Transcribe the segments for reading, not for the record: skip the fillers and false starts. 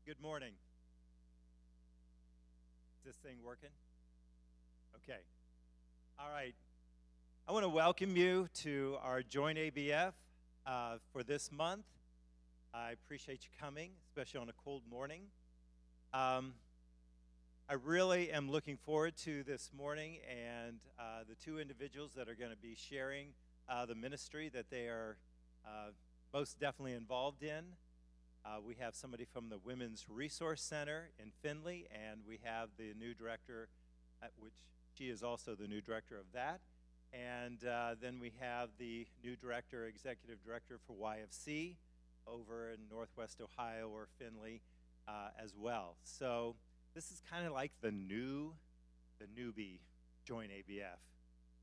Good morning. Is this thing working? Okay. All right. I want to welcome you to our Joint ABF for this month. I appreciate you coming, especially on a cold morning. I really am looking forward to this morning and the two individuals that are going to be sharing the ministry that they are most definitely involved in. We have somebody from the Women's Resource Center in Findlay, and we have the new director, which she is also the new director of that. And then we have the new executive director for YFC over in Northwest Ohio or Findlay as well. So this is kind of like the newbie Joint ABF.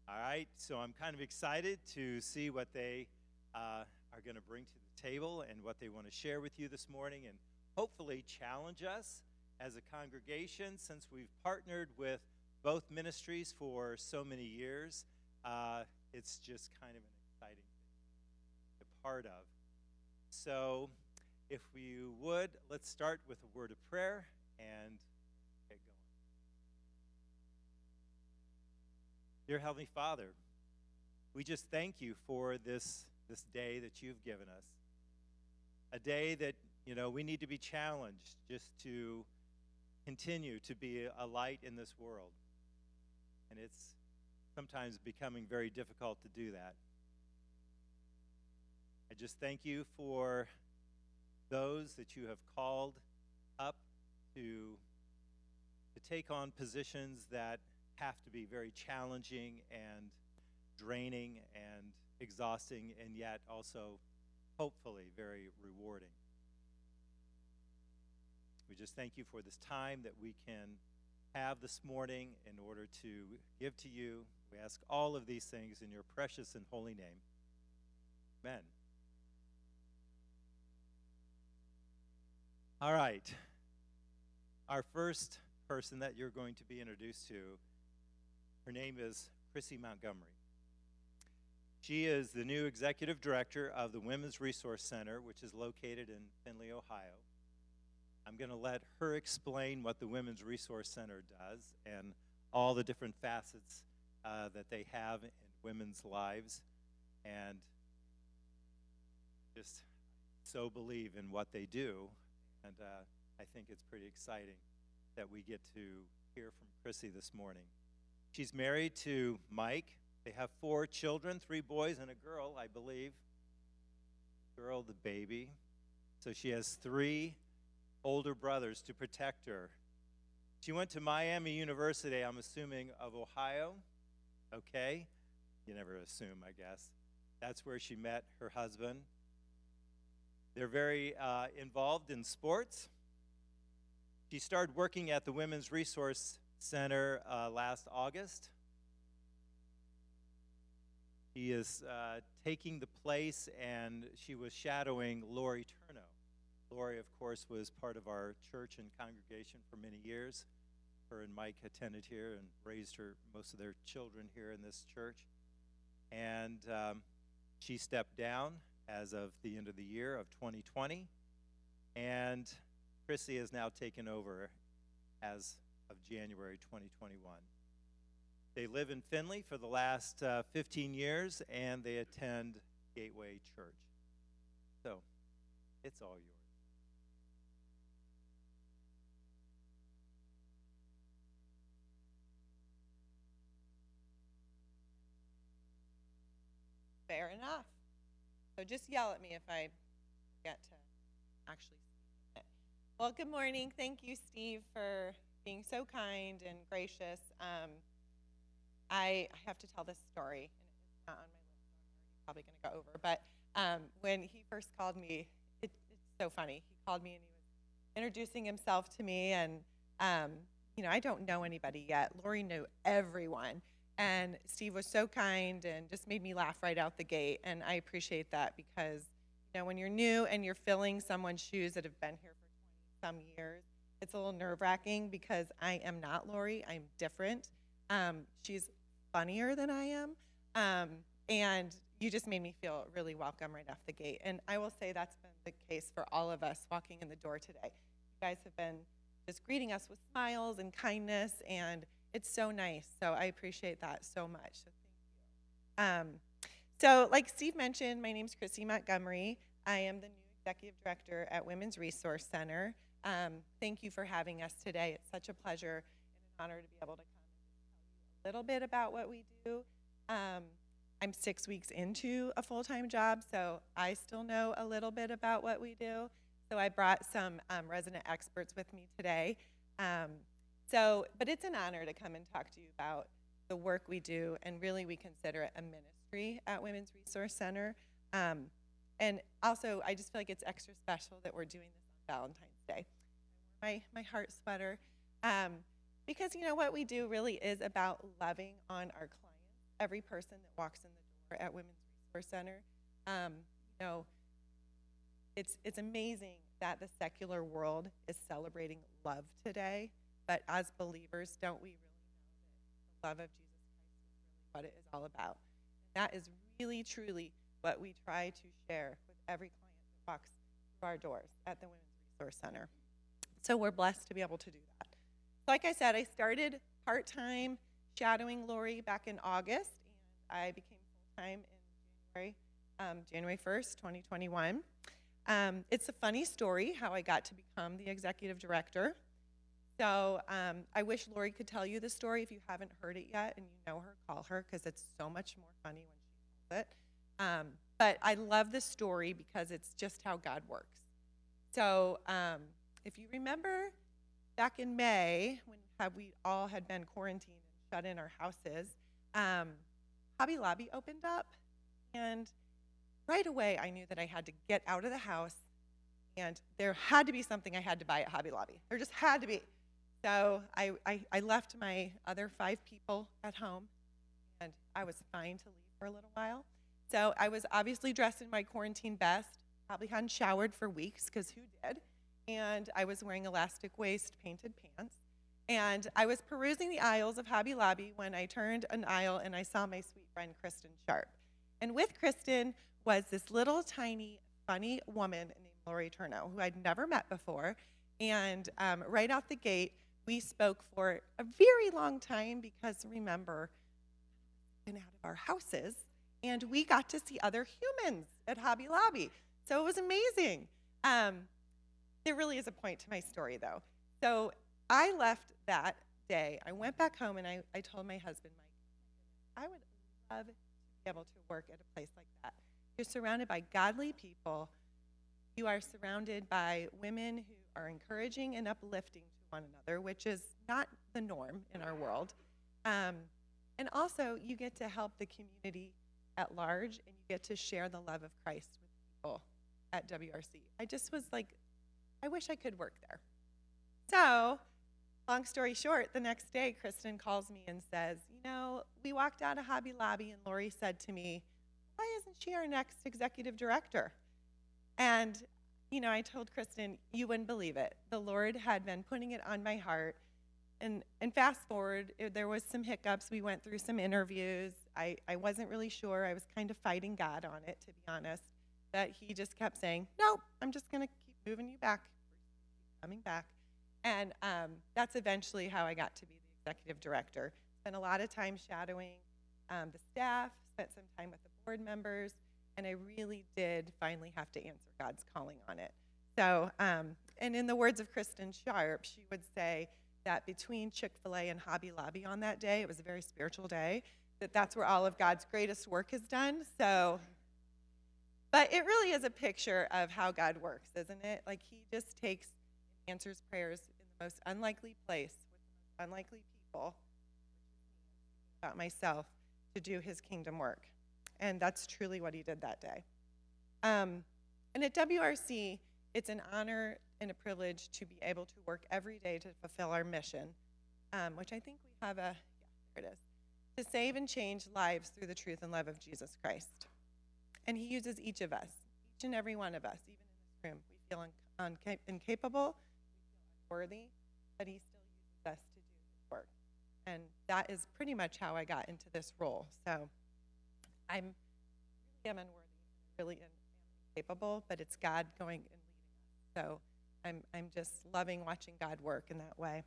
All right, so I'm kind of excited to see what they are going to bring to the table and what they want to share with you this morning, and hopefully challenge us as a congregation. Since we've partnered with both ministries for so many years, it's just kind of an exciting thing to be a part of. So if you would, let's start with a word of prayer and get going. Dear Heavenly Father, we just thank you for this day that you've given us. A day that, we need to be challenged just to continue to be a light in this world. And it's sometimes becoming very difficult to do that. I just thank you for those that you have called up to take on positions that have to be very challenging and draining and exhausting, and yet also hopefully very rewarding. We just thank you for this time that we can have this morning in order to give to you. We ask all of these things in your precious and holy name. Amen. All right. Our first person that you're going to be introduced to, her name is Chrissy Montgomery. She is the new executive director of the Women's Resource Center, which is located in Findlay, Ohio. I'm going to let her explain what the Women's Resource Center does and all the different facets that they have in women's lives, and just so believe in what they do. And I think it's pretty exciting that we get to hear from Chrissy this morning. She's married to Mike. They have 4 children, 3 boys and a girl, I believe. Girl, the baby. So she has 3 older brothers to protect her. She went to Miami University, I'm assuming, of Ohio. Okay. You never assume, I guess. That's where she met her husband. They're very involved in sports. She started working at the Women's Resource Center last August. She is taking the place, and she was shadowing Lori Turno. Lori, of course, was part of our church and congregation for many years. Her and Mike attended here and raised most of their children here in this church. And she stepped down as of the end of the year of 2020. And Chrissy has now taken over as of January 2021. They live in Findlay for the last 15 years, and they attend Gateway Church. So, it's all yours. Fair enough. So just yell at me if I forget to actually speak it. Well, good morning. Thank you, Steve, for being so kind and gracious. I have to tell this story, and it's not on my list, so I'm already probably going to go over. But when he first called me, it's so funny. He called me and he was introducing himself to me, and I don't know anybody yet. Lori knew everyone, and Steve was so kind and just made me laugh right out the gate, and I appreciate that because when you're new and you're filling someone's shoes that have been here for 20-some years, it's a little nerve-wracking because I am not Lori. I'm different. She's funnier than I am, and you just made me feel really welcome right off the gate. And I will say that's been the case for all of us walking in the door today. You guys have been just greeting us with smiles and kindness, and it's so nice. So I appreciate that so much. So thank you. So like Steve mentioned, my name's Christy Montgomery. I am the new Executive Director at Women's Resource Center. Thank you for having us today. It's such a pleasure and an honor to be able to come and tell you a little bit about what we do. I'm 6 weeks into a full-time job, so I still know a little bit about what we do. So I brought some resident experts with me today. But it's an honor to come and talk to you about the work we do, and really we consider it a ministry at Women's Resource Center. And also, I just feel like it's extra special that we're doing this on Valentine's Day. My heart sweater. Because, you know, what we do really is about loving on our clients, every person that walks in the door at Women's Resource Center. You know, it's amazing that the secular world is celebrating love today, but as believers, don't we really know that the love of Jesus Christ is really what it is all about? And that is really, truly what we try to share with every client that walks through our doors at the Women's Resource Center. So we're blessed to be able to do that. Like I said, I started part-time shadowing Lori back in August, and I became full-time in January 1st, 2021. It's a funny story how I got to become the executive director. So I wish Lori could tell you the story. If you haven't heard it yet and you know her, call her, because it's so much more funny when she tells it. But I love this story because it's just how God works. So if you remember back in May, when we all had been quarantined and shut in our houses, Hobby Lobby opened up, and right away I knew that I had to get out of the house, and there had to be something I had to buy at Hobby Lobby. There just had to be. So I left my other 5 people at home, and I was fine to leave for a little while. So I was obviously dressed in my quarantine best, probably hadn't showered for weeks, because who did? And I was wearing elastic waist painted pants. And I was perusing the aisles of Hobby Lobby when I turned an aisle and I saw my sweet friend Kristen Sharp. And with Kristen was this little tiny funny woman named Lori Turno, who I'd never met before. And right out the gate, we spoke for a very long time because, remember, we've been out of our houses, and we got to see other humans at Hobby Lobby. So it was amazing. There really is a point to my story, though. So I left that day. I went back home, and I told my husband, Mike, I would love to be able to work at a place like that. You're surrounded by godly people. You are surrounded by women who are encouraging and uplifting to one another, which is not the norm in our world. And also, you get to help the community at large, and you get to share the love of Christ with people at WRC. I just was like, I wish I could work there. So, long story short, the next day, Kristen calls me and says, you know, we walked out of Hobby Lobby, and Lori said to me, why isn't she our next executive director? And, you know, I told Kristen, you wouldn't believe it. The Lord had been putting it on my heart. And fast forward, there was some hiccups. We went through some interviews. I wasn't really sure. I was kind of fighting God on it, to be honest. But he just kept saying, nope, I'm just going to keep moving you back, coming back. And that's eventually how I got to be the executive director. Spent a lot of time shadowing the staff, spent some time with the board members, and I really did finally have to answer God's calling on it. So, and in the words of Kristen Sharp, she would say that between Chick-fil-A and Hobby Lobby on that day, it was a very spiritual day, that's where all of God's greatest work is done. So, but it really is a picture of how God works, isn't it? Like, he just takes and answers prayers in the most unlikely place with the most unlikely people, about myself, to do his kingdom work. And that's truly what he did that day. And at WRC, it's an honor and a privilege to be able to work every day to fulfill our mission, which I think we have there it is, to save and change lives through the truth and love of Jesus Christ. And he uses each of us, each and every one of us, even in this room. We feel incapable, we feel unworthy, but he still uses us to do his work. And that is pretty much how I got into this role. So I really am unworthy, really am incapable, but it's God going and leading us. So I'm just loving watching God work in that way.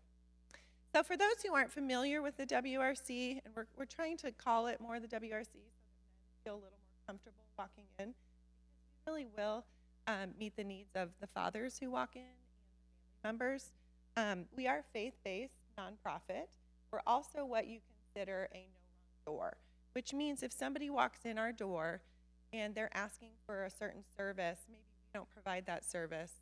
So for those who aren't familiar with the WRC, and we're trying to call it more the WRC so that men feel a little more comfortable walking in, because we really will meet the needs of the fathers who walk in and the family members. We are a faith-based nonprofit. We're also what you consider a no-wrong door, which means if somebody walks in our door and they're asking for a certain service, maybe we don't provide that service,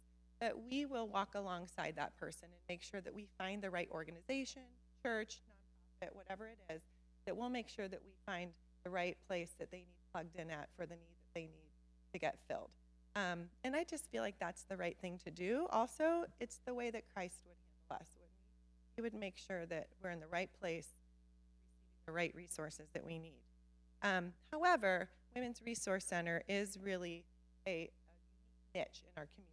that we will walk alongside that person and make sure that we find the right organization, church, nonprofit, whatever it is, that we'll make sure that we find the right place that they need plugged in at for the need that they need to get filled. And I just feel like that's the right thing to do. Also, it's the way that Christ would handle us, wouldn't he? He would make sure that we're in the right place, receiving the right resources that we need. However, Women's Resource Center is really a niche in our community.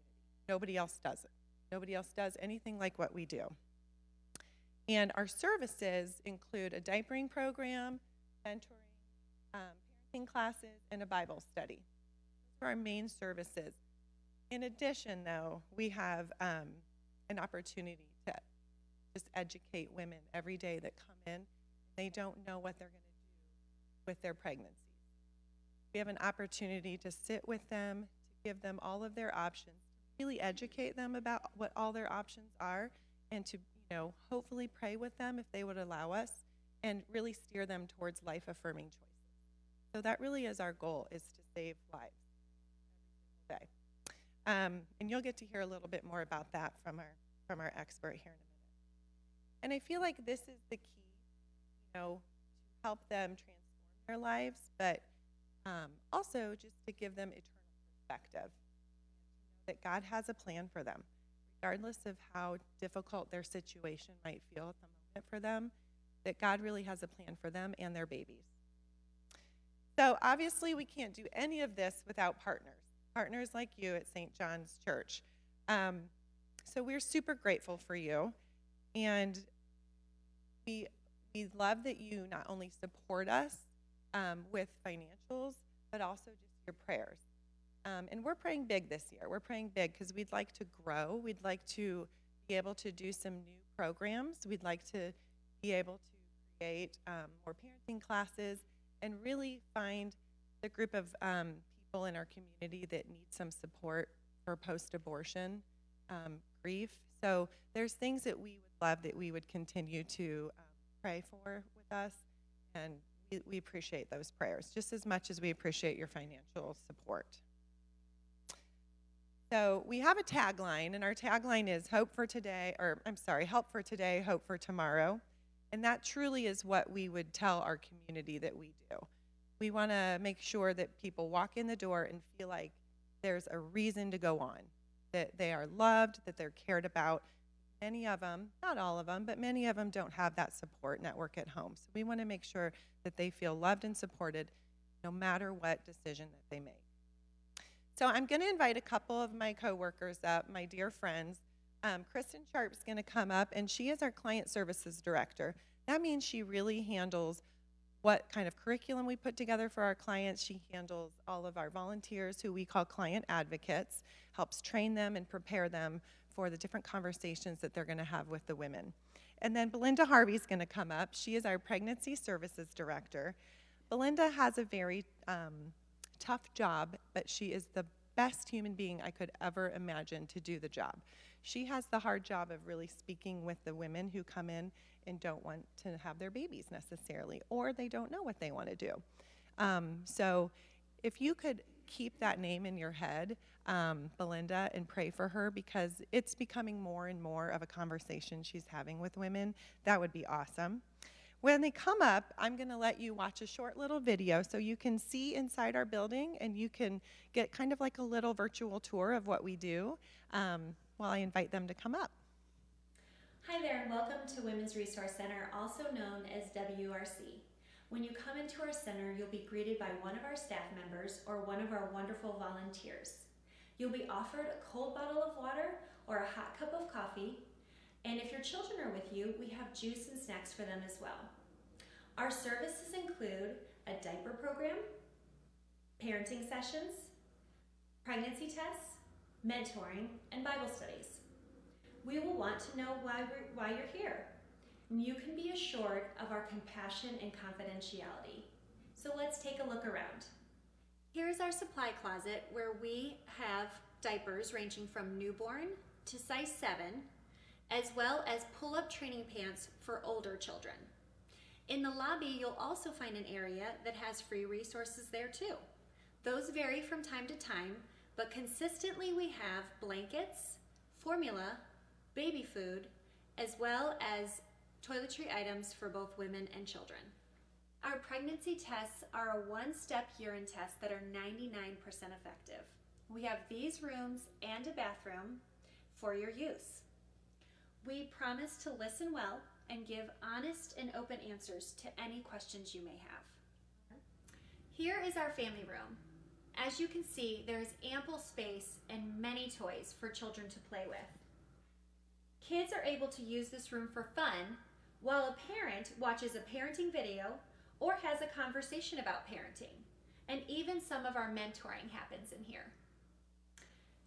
Nobody else does it. Nobody else does anything like what we do. And our services include a diapering program, mentoring, parenting classes, and a Bible study. Those are our main services. In addition, though, we have an opportunity to just educate women every day that come in. They don't know what they're going to do with their pregnancies. We have an opportunity to sit with them, to give them all of their options, really educate them about what all their options are, and to, hopefully pray with them if they would allow us, and really steer them towards life-affirming choices. So that really is our goal, is to save lives every single day. And you'll get to hear a little bit more about that from our expert here in a minute. And I feel like this is the key, to help them transform their lives, but also just to give them eternal perspective. That God has a plan for them, regardless of how difficult their situation might feel at the moment for them, that God really has a plan for them and their babies. So obviously we can't do any of this without partners like you at St. John's Church. So we're super grateful for you, and we love that you not only support us with financials, but also just your prayers. And we're praying big this year. We're praying big because we'd like to grow. We'd like to be able to do some new programs. We'd like to be able to create more parenting classes and really find the group of people in our community that need some support for post-abortion grief. So there's things that we would love that we would continue to pray for with us, and we appreciate those prayers just as much as we appreciate your financial support. So we have a tagline, and our tagline is help for today, hope for tomorrow. And that truly is what we would tell our community that we do. We want to make sure that people walk in the door and feel like there's a reason to go on, that they are loved, that they're cared about. Many of them, not all of them, but many of them don't have that support network at home. So we want to make sure that they feel loved and supported no matter what decision that they make. So I'm going to invite a couple of my coworkers up, my dear friends. Kristen Sharp's going to come up, and she is our client services director. That means she really handles what kind of curriculum we put together for our clients. She handles all of our volunteers, who we call client advocates, helps train them and prepare them for the different conversations that they're going to have with the women. And then Belinda Harvey's going to come up. She is our pregnancy services director. Belinda has a very tough job, but she is the best human being I could ever imagine to do the job. She has the hard job of really speaking with the women who come in and don't want to have their babies necessarily, or they don't know what they want to do. So if you could keep that name in your head, Belinda, and pray for her, because it's becoming more and more of a conversation she's having with women, that would be awesome. When they come up, I'm going to let you watch a short little video so you can see inside our building, and you can get kind of like a little virtual tour of what we do while I invite them to come up. Hi there, and welcome to Women's Resource Center, also known as WRC. When you come into our center, you'll be greeted by one of our staff members or one of our wonderful volunteers. You'll be offered a cold bottle of water or a hot cup of coffee, and if your children are with you, we have juice and snacks for them as well. Our services include a diaper program, parenting sessions, pregnancy tests, mentoring, and Bible studies. we will want to know why you're here. And you can be assured of our compassion and confidentiality. So let's take a look around. Here's our supply closet where we have diapers ranging from newborn to size 7, as well as pull-up training pants for older children. In the lobby, you'll also find an area that has free resources there too. Those vary from time to time, but consistently we have blankets, formula, baby food, as well as toiletry items for both women and children. Our pregnancy tests are a one-step urine test that are 99% effective. We have these rooms and a bathroom for your use. We promise to listen well and give honest and open answers to any questions you may have. Here is our family room. As you can see, there is ample space and many toys for children to play with. Kids are able to use this room for fun, while a parent watches a parenting video or has a conversation about parenting. And even some of our mentoring happens in here.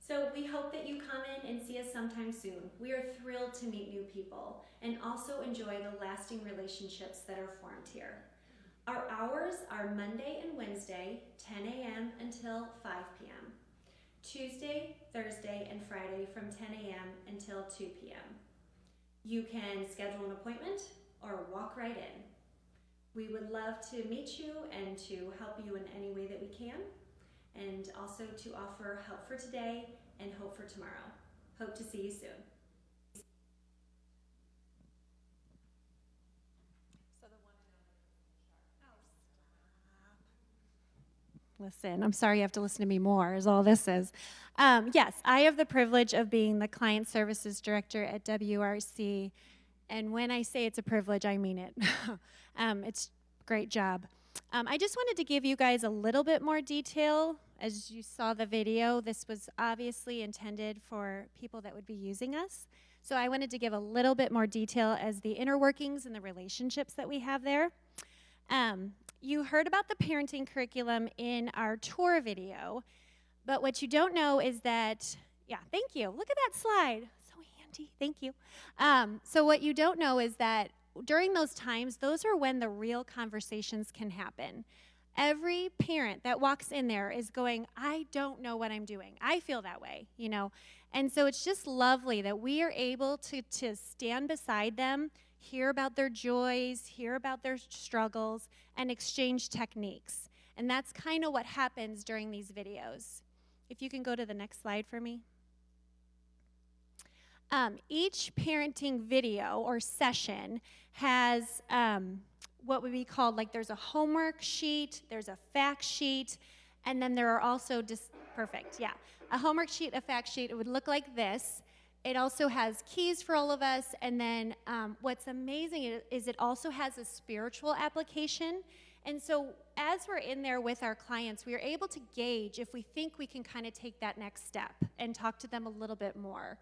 So we hope that you come in and see us sometime soon. We are thrilled to meet new people and also enjoy the lasting relationships that are formed here. Our hours are Monday and Wednesday, 10 a.m. until 5 p.m. Tuesday, Thursday, and Friday from 10 a.m. until 2 p.m. You can schedule an appointment or walk right in. We would love to meet you and to help you in any way that we can, and also to offer help for today and hope for tomorrow. Hope to see you soon. Listen, I'm sorry you have to listen to me more, is all this is. Yes, I have the privilege of being the Client Services Director at WRC, and when I say it's a privilege, I mean it. It's a great job. I just wanted to give you guys a little bit more detail. As you saw the video, this was obviously intended for people that would be using us. So I wanted to give a little bit more detail as the inner workings and the relationships that we have there. You heard about the parenting curriculum in our tour video, but what you don't know is that, yeah, thank you. Look at that slide. So handy. Thank you. So what you don't know is that during those times, those are when the real conversations can happen. Every parent that walks in there is going, I don't know what I'm doing. I feel that way, you know. And so it's just lovely that we are able to stand beside them, hear about their joys, hear about their struggles, and exchange techniques. And that's kind of what happens during these videos. If you can go to the next slide for me. Each parenting video or session has what would be called, like there's a homework sheet, there's a fact sheet, and then there are also a homework sheet, a fact sheet. It would look like this. It also has keys for all of us, and then what's amazing is it also has a spiritual application. And so as we're in there with our clients, we are able to gauge if we think we can kind of take that next step and talk to them a little bit more.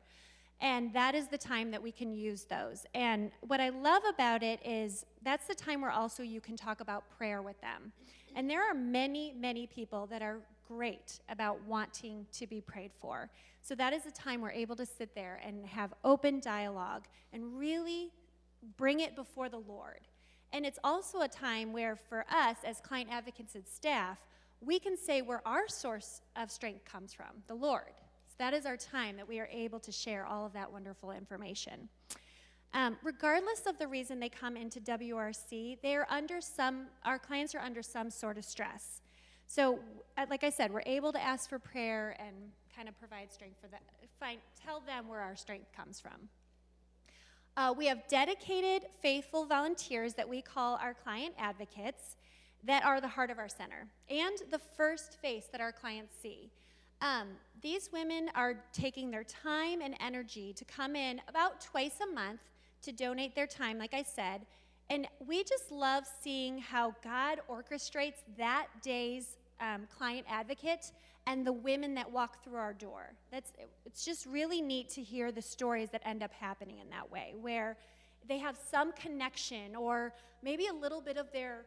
And that is the time that we can use those. And what I love about it is that's the time where also you can talk about prayer with them. And there are many, many people that are great about wanting to be prayed for. So that is a time we're able to sit there and have open dialogue and really bring it before the Lord. And it's also a time where for us as client advocates and staff, we can say where our source of strength comes from, the Lord. So that is our time that we are able to share all of that wonderful information. Regardless of the reason they come into WRC, our clients are under some sort of stress. So, like I said, we're able to ask for prayer and kind of provide strength for that. Tell them where our strength comes from. We have dedicated, faithful volunteers that we call our client advocates that are the heart of our center and the first face that our clients see. These women are taking their time and energy to come in about twice a month to donate their time, like I said, and we just love seeing how God orchestrates that day's client advocate and the women that walk through our door. It's just really neat to hear the stories that end up happening in that way, where they have some connection or maybe a little bit of their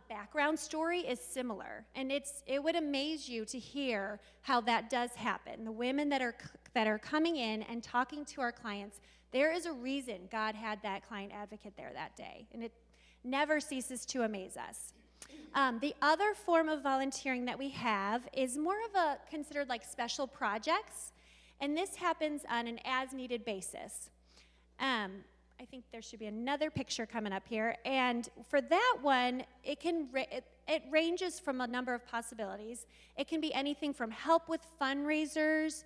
background story is similar, and it would amaze you to hear how that does happen. The women that are coming in and talking to our clients, there is a reason God had that client advocate there that day, and it never ceases to amaze us. The other form of volunteering that we have is more of a considered like special projects, and this happens on an as-needed basis. I think there should be another picture coming up here, and for that one, it ranges from a number of possibilities. It can be anything from help with fundraisers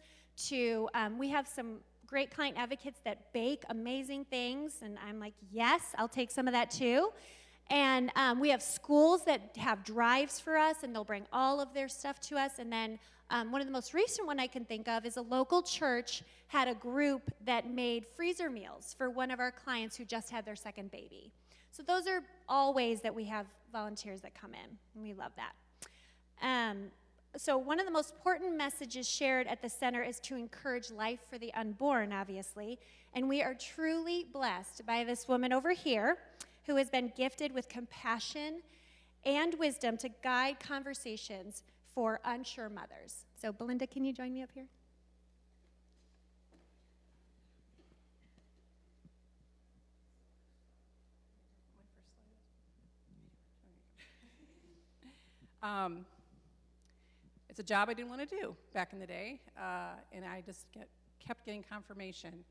to we have some great client advocates that bake amazing things, and I'm like, yes, I'll take some of that too. And we have schools that have drives for us, and they'll bring all of their stuff to us. And then one of the most recent one I can think of is a local church had a group that made freezer meals for one of our clients who just had their second baby. So those are all ways that we have volunteers that come in, and we love that. So one of the most important messages shared at the center is to encourage life for the unborn, obviously. And we are truly blessed by this woman over here who has been gifted with compassion and wisdom to guide conversations for unsure mothers. So Belinda, can you join me up here? It's a job I didn't want to do back in the day, and I just kept getting confirmation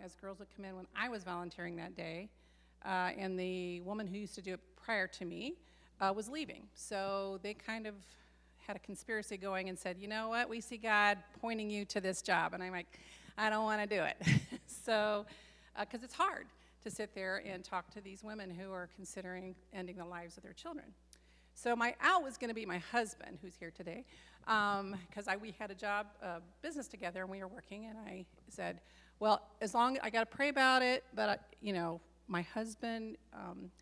as girls would come in when I was volunteering that day, and the woman who used to do it prior to me was leaving. So they kind of had a conspiracy going and said, you know what, we see God pointing you to this job. And I'm like, I don't want to do it. So, because it's hard to sit there and talk to these women who are considering ending the lives of their children. So my out was going to be my husband, who's here today, because we had a business together, and we were working, and I said, well, as long I got to pray about it, but, my husband,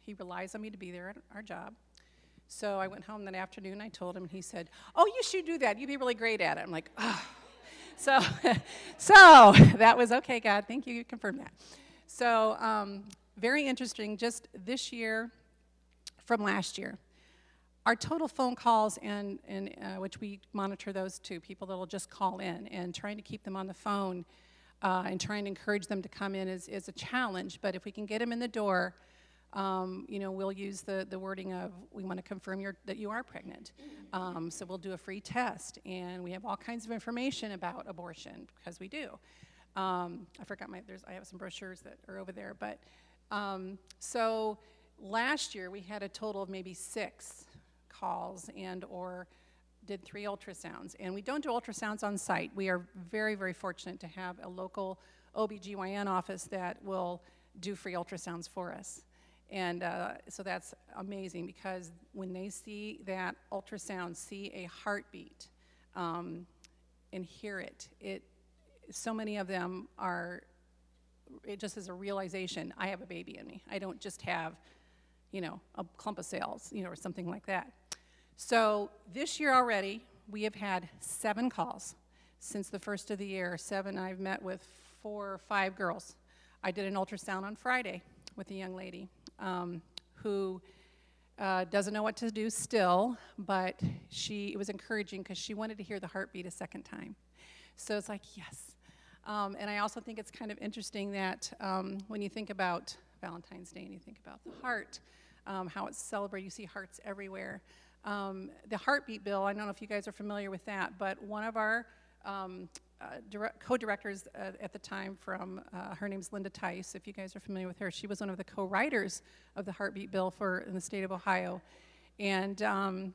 he relies on me to be there at our job. So I went home that afternoon, I told him, and he said, oh, you should do that. You'd be really great at it. I'm like, oh. So that was, okay, God, thank you, you confirmed that. So very interesting, just this year from last year, our total phone calls, and which we monitor those to people that will just call in, and trying to keep them on the phone and trying to encourage them to come in is a challenge. But if we can get them in the door, we'll use the wording of, we want to confirm that you are pregnant. So we'll do a free test, and we have all kinds of information about abortion, because we do. I forgot I have some brochures that are over there. But so last year we had a total of maybe 6 calls or did 3 ultrasounds. And we don't do ultrasounds on site. We are very, very fortunate to have a local OBGYN office that will do free ultrasounds for us. And so that's amazing, because when they see that ultrasound, see a heartbeat, and hear it, so many of them it just is a realization, I have a baby in me. I don't just have, a clump of cells, or something like that. So this year already, we have had 7 calls since the first of the year. 7, I've met with 4 or 5 girls. I did an ultrasound on Friday with a young lady who doesn't know what to do still, but it was encouraging because she wanted to hear the heartbeat a second time. So it's like, yes. And I also think it's kind of interesting that when you think about Valentine's Day and you think about the heart, how it's celebrated, you see hearts everywhere. The heartbeat bill, I don't know if you guys are familiar with that, but one of our co-directors at the time her name's Linda Tice, if you guys are familiar with her, she was one of the co-writers of the heartbeat bill in the state of Ohio. And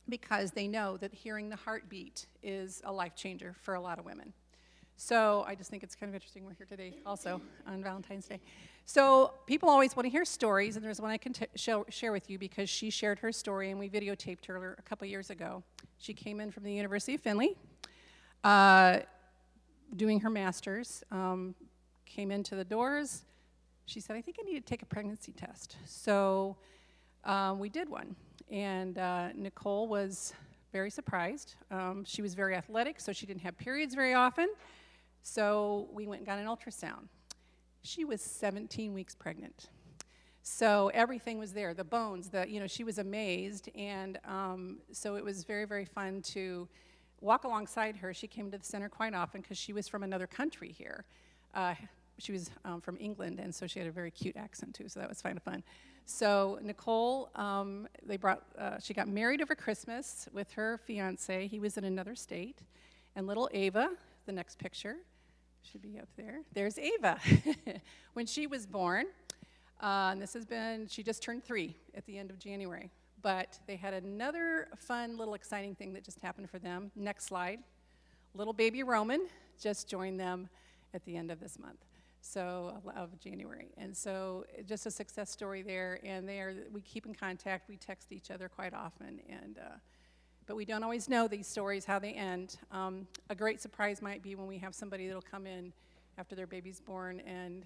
because they know that hearing the heartbeat is a life changer for a lot of women. So I just think it's kind of interesting we're here today also on Valentine's Day. So people always want to hear stories, and there's one I can share with you, because she shared her story, and we videotaped her a couple years ago. She came in from the University of Findlay, doing her master's, came into the doors. She said, I think I need to take a pregnancy test. So we did one, and Nicole was very surprised. She was very athletic, so she didn't have periods very often. So we went and got an ultrasound. She was 17 weeks pregnant. So everything was there, the bones, she was amazed. And so it was very, very fun to walk alongside her. She came to the center quite often because she was from another country here. She was from England, and so she had a very cute accent too, so that was kind of fun. So Nicole, she got married over Christmas with her fiance. He was in another state. And little Ava, the next picture, should be up there. There's Ava. When she was born, and she just turned 3 at the end of January. But they had another fun little exciting thing that just happened for them. Next slide. Little baby Roman just joined them at the end of this month, of January. And so just a success story there. And we keep in contact. We text each other quite often. But we don't always know these stories, how they end. A great surprise might be when we have somebody that'll come in after their baby's born and,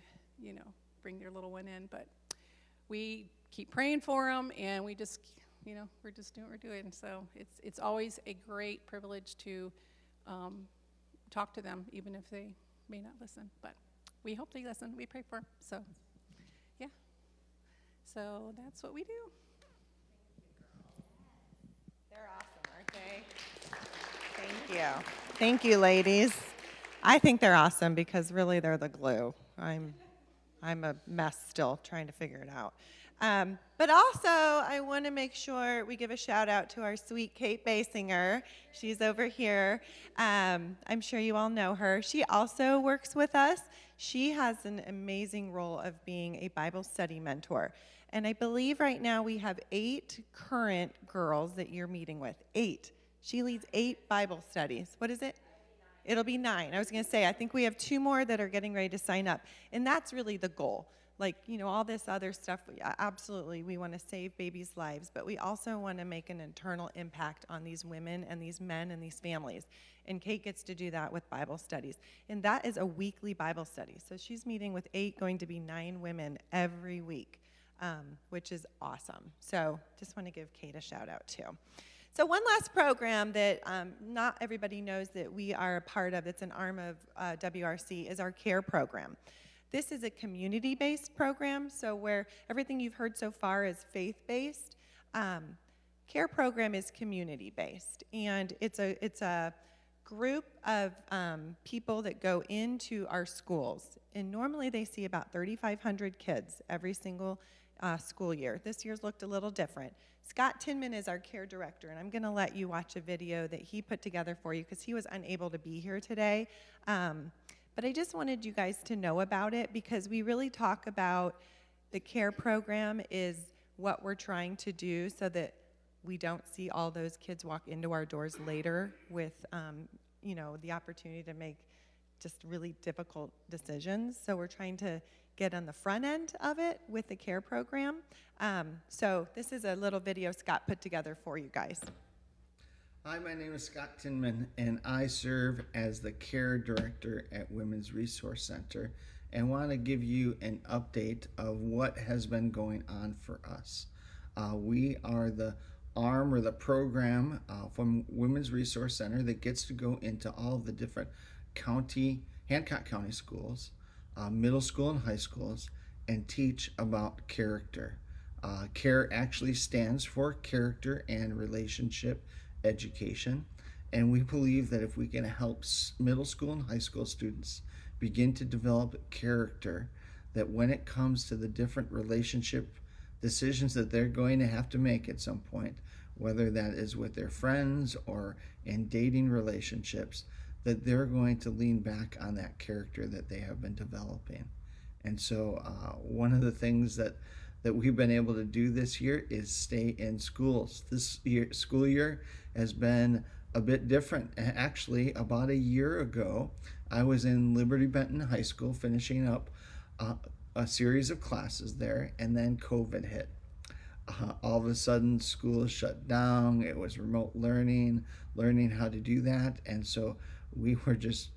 bring their little one in. But we keep praying for them, and we just, we're just doing what we're doing. So it's always a great privilege to talk to them, even if they may not listen. But we hope they listen. We pray for them. So, yeah. So that's what we do. They're awesome, aren't they? Thank you. Thank you, ladies. I think they're awesome because really they're the glue. I'm a mess still trying to figure it out. But also, I want to make sure we give a shout out to our sweet Kate Basinger. She's over here. I'm sure you all know her. She also works with us. She has an amazing role of being a Bible study mentor. And I believe right now we have 8 current girls that you're meeting with. 8. She leads 8 Bible studies. What is it? It'll be 9. I was going to say, I think we have 2 more that are getting ready to sign up. And that's really the goal. Like, all this other stuff, absolutely, we want to save babies' lives, but we also want to make an internal impact on these women and these men and these families. And Kate gets to do that with Bible studies. And that is a weekly Bible study. So she's meeting with 8, going to be 9 women every week, which is awesome. So just want to give Kate a shout out too. So one last program that not everybody knows that we are a part of, it's an arm of WRC, is our CARE program. This is a community-based program, so where everything you've heard so far is faith-based. CARE program is community-based, and it's a group of people that go into our schools, and normally they see about 3,500 kids every single school year. This year's looked a little different. Scott Tinman is our care director, and I'm going to let you watch a video that he put together for you because he was unable to be here today. But I just wanted you guys to know about it because we really talk about the care program is what we're trying to do so that we don't see all those kids walk into our doors later with, the opportunity to make just really difficult decisions. So we're trying to get on the front end of it with the care program. So this is a little video Scott put together for you guys. Hi, my name is Scott Tinman, and I serve as the care director at Women's Resource Center and want to give you an update of what has been going on for us. We are the arm or the program from Women's Resource Center that gets to go into all of the different Hancock County schools, middle school and high schools, and teach about character. CARE actually stands for Character and Relationship Education, and we believe that if we can help middle school and high school students begin to develop character, that when it comes to the different relationship decisions that they're going to have to make at some point, whether that is with their friends or in dating relationships, that they're going to lean back on that character that they have been developing. And so one of the things that we've been able to do this year is stay in schools. This school year has been a bit different. Actually, about a year ago, I was in Liberty Benton High School finishing up a series of classes there, and then COVID hit. All of a sudden, school is shut down. It was remote learning how to do that. And so we were just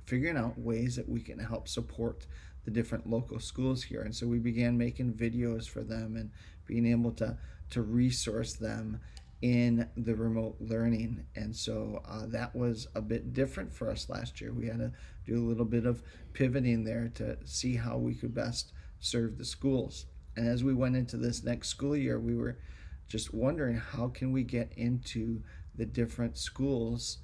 figuring out ways that we can help support the different local schools here. And so we began making videos for them and being able to resource them in the remote learning. And so that was a bit different for us last year. We had to do a little bit of pivoting there to see how we could best serve the schools. And as we went into this next school year, we were just wondering, how can we get into the different schools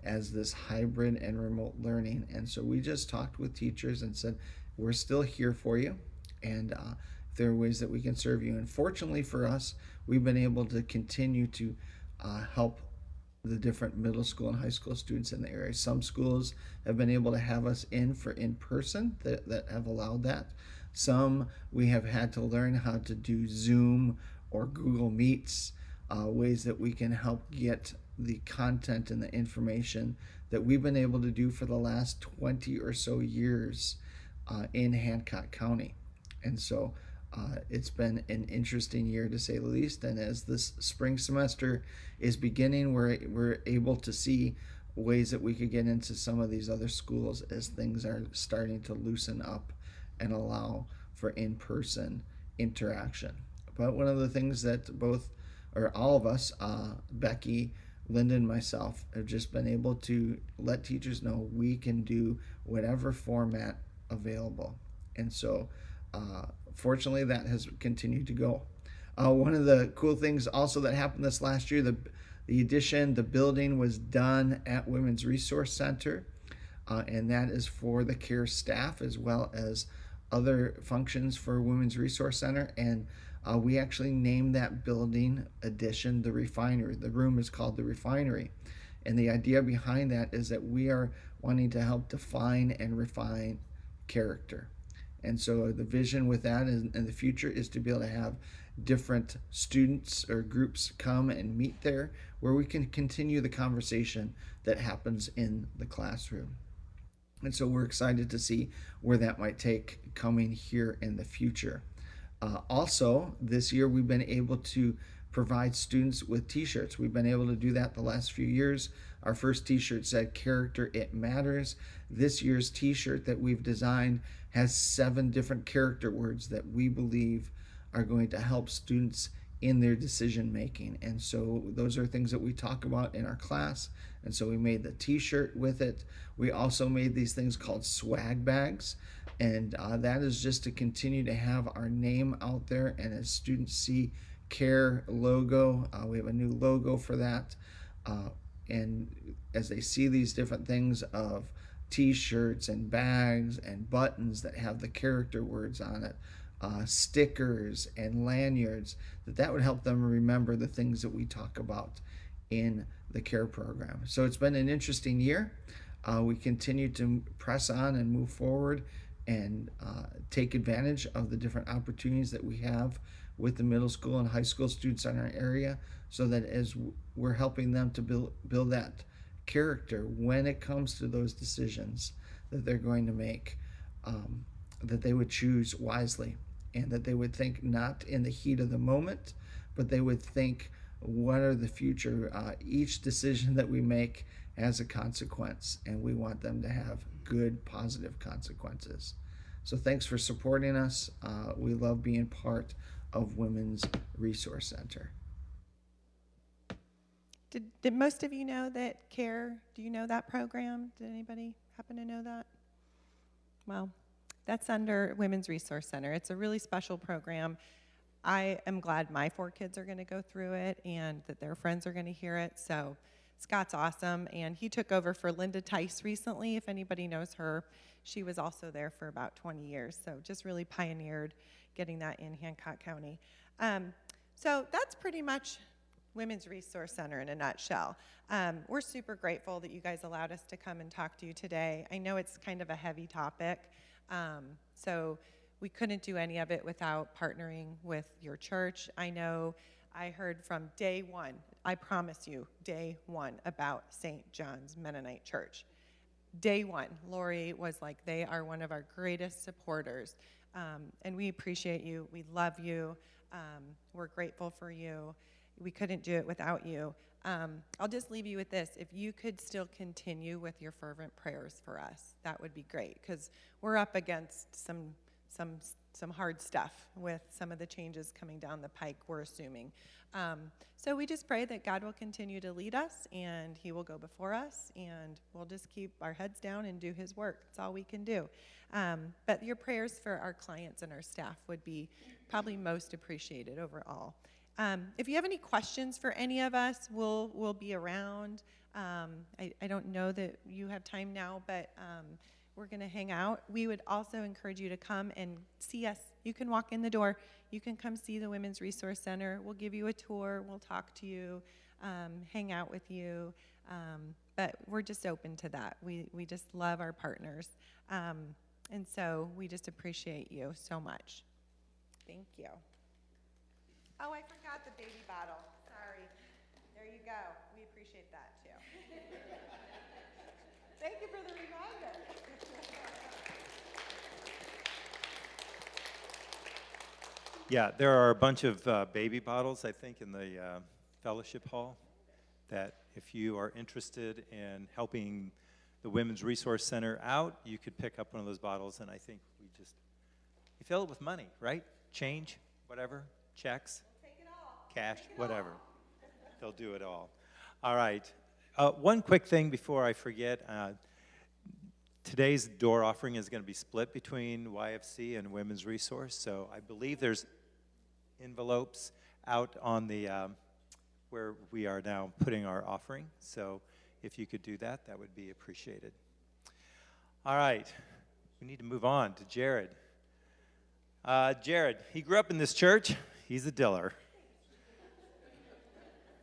as this hybrid and remote learning? And so we just talked with teachers and said, we're still here for you, and if there are ways that we can serve you. And fortunately for us, we've been able to continue to help the different middle school and high school students in the area. Some schools have been able to have us in for in-person that have allowed that. Some we have had to learn how to do Zoom or Google Meets, ways that we can help get the content and the information that we've been able to do for the last 20 or so years in Hancock County. And so it's been an interesting year, to say the least. And as this spring semester is beginning, we're able to see ways that we could get into some of these other schools as things are starting to loosen up and allow for in-person interaction. But one of the things that all of us, Becky, Linda, and myself, have just been able to let teachers know we can do whatever format available. And so fortunately, that has continued to go. One of the cool things also that happened this last year, the building was done at Women's Resource Center, and that is for the care staff as well as other functions for Women's Resource Center. And we actually named that building addition the Refinery. The room is called the Refinery. And the idea behind that is that we are wanting to help define and refine character. And so the vision with that in the future is to be able to have different students or groups come and meet there, where we can continue the conversation that happens in the classroom. And so we're excited to see where that might take coming here in the future. Also, this year we've been able to provide students with t-shirts. We've been able to do that the last few years. Our first t-shirt said, "Character, it matters." This year's t-shirt that we've designed has 7 different character words that we believe are going to help students in their decision making. And so those are things that we talk about in our class. And so we made the t-shirt with it. We also made these things called swag bags. And that is just to continue to have our name out there. And as students see CARE logo, we have a new logo for that. And as they see these different things of t-shirts and bags and buttons that have the character words on it, stickers and lanyards, that would help them remember the things that we talk about in the CARE program. So it's been an interesting year. We continue to press on and move forward and take advantage of the different opportunities that we have with the middle school and high school students in our area, so that as we're helping them to build that character when it comes to those decisions that they're going to make, that they would choose wisely, and that they would think not in the heat of the moment, but they would think, what are the future? Each decision that we make has a consequence, and we want them to have good, positive consequences. So thanks for supporting us. We love being part of Women's Resource Center. Did most of you know that CARE, do you know that program? Did anybody happen to know that? Well, that's under Women's Resource Center. It's a really special program. I am glad my 4 kids are going to go through it and that their friends are going to hear it. So Scott's awesome, and he took over for Linda Tice recently. If anybody knows her, she was also there for about 20 years. So just really pioneered getting that in Hancock County. So that's pretty much Women's Resource Center in a nutshell. We're super grateful that you guys allowed us to come and talk to you today. I know it's kind of a heavy topic, so we couldn't do any of it without partnering with your church. I know I heard from day one, I promise you, day one, about St. John's Mennonite Church. Day one, Lori was like, they are one of our greatest supporters, and we appreciate you. We love you. We're grateful for you. We couldn't do it without you. I'll just leave you with this. If you could still continue with your fervent prayers for us, that would be great, because we're up against some some hard stuff with some of the changes coming down the pike, we're assuming. So we just pray that God will continue to lead us, and he will go before us, and we'll just keep our heads down and do his work. That's all we can do. But your prayers for our clients and our staff would be probably most appreciated overall. If you have any questions for any of us, we'll be around. I don't know that you have time now, but we're going to hang out. We would also encourage you to come and see us. You can walk in the door. You can come see the Women's Resource Center. We'll give you a tour. We'll talk to you, hang out with you. But we're just open to that. We just love our partners. And so we just appreciate you so much. Thank you. Oh, I forgot the baby bottle. Sorry. There you go. We appreciate that too. Thank you for the reminder. Yeah, there are a bunch of baby bottles, I think, in the fellowship hall that if you are interested in helping the Women's Resource Center out, you could pick up one of those bottles, and I think you fill it with money, right? Change, whatever, checks, cash, whatever. They'll do it all. All right. One quick thing before I forget. Today's door offering is going to be split between YFC and Women's Resource, so I believe there's envelopes out on the where we are now putting our offering. So if you could do that, that would be appreciated. All right. We need to move on to Jared. Jared, he grew up in this church. He's a Diller.